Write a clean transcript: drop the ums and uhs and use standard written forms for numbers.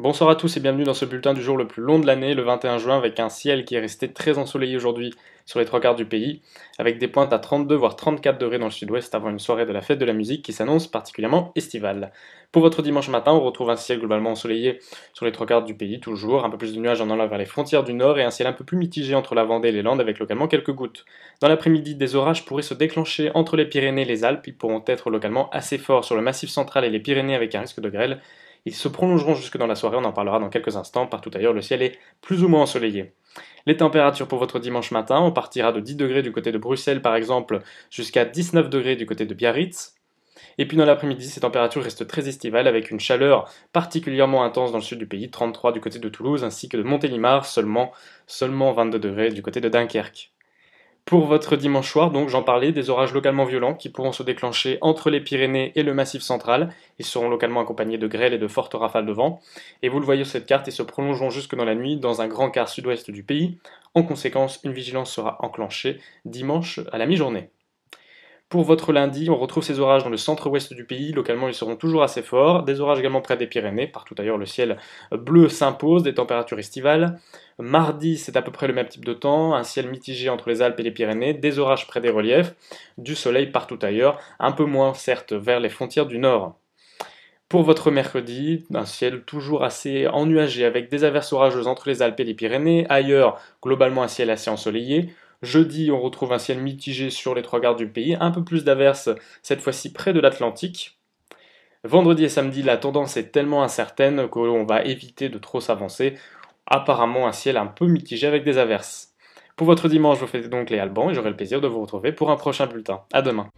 Bonsoir à tous et bienvenue dans ce bulletin du jour le plus long de l'année, le 21 juin, avec un ciel qui est resté très ensoleillé aujourd'hui sur les trois quarts du pays, avec des pointes à 32 voire 34 degrés dans le sud-ouest avant une soirée de la fête de la musique qui s'annonce particulièrement estivale. Pour votre dimanche matin, on retrouve un ciel globalement ensoleillé sur les trois quarts du pays, toujours, un peu plus de nuages en allant vers les frontières du nord et un ciel un peu plus mitigé entre la Vendée et les Landes avec localement quelques gouttes. Dans l'après-midi, des orages pourraient se déclencher entre les Pyrénées et les Alpes, ils pourront être localement assez forts sur le massif central et les Pyrénées avec un risque de grêle. Ils se prolongeront jusque dans la soirée, on en parlera dans quelques instants. Partout ailleurs, le ciel est plus ou moins ensoleillé. Les températures pour votre dimanche matin, on partira de 10 degrés du côté de Bruxelles par exemple, jusqu'à 19 degrés du côté de Biarritz. Et puis dans l'après-midi, ces températures restent très estivales avec une chaleur particulièrement intense dans le sud du pays, 33 du côté de Toulouse ainsi que de Montélimar, seulement 22 degrés du côté de Dunkerque. Pour votre dimanche soir, donc j'en parlais, des orages localement violents qui pourront se déclencher entre les Pyrénées et le Massif central. Ils seront localement accompagnés de grêles et de fortes rafales de vent. Et vous le voyez sur cette carte, ils se prolongeront jusque dans la nuit dans un grand quart sud-ouest du pays. En conséquence, une vigilance sera enclenchée dimanche à la mi-journée. Pour votre lundi, on retrouve ces orages dans le centre-ouest du pays. Localement, ils seront toujours assez forts. Des orages également près des Pyrénées. Partout ailleurs, le ciel bleu s'impose, des températures estivales. Mardi, c'est à peu près le même type de temps. Un ciel mitigé entre les Alpes et les Pyrénées. Des orages près des reliefs. Du soleil partout ailleurs. Un peu moins, certes, vers les frontières du nord. Pour votre mercredi, un ciel toujours assez ennuagé avec des averses orageuses entre les Alpes et les Pyrénées. Ailleurs, globalement un ciel assez ensoleillé. Jeudi, on retrouve un ciel mitigé sur les trois quarts du pays, un peu plus d'averses, cette fois-ci près de l'Atlantique. Vendredi et samedi, la tendance est tellement incertaine qu'on va éviter de trop s'avancer. Apparemment, un ciel un peu mitigé avec des averses. Pour votre dimanche, je vous fais donc les Albans et j'aurai le plaisir de vous retrouver pour un prochain bulletin. À demain.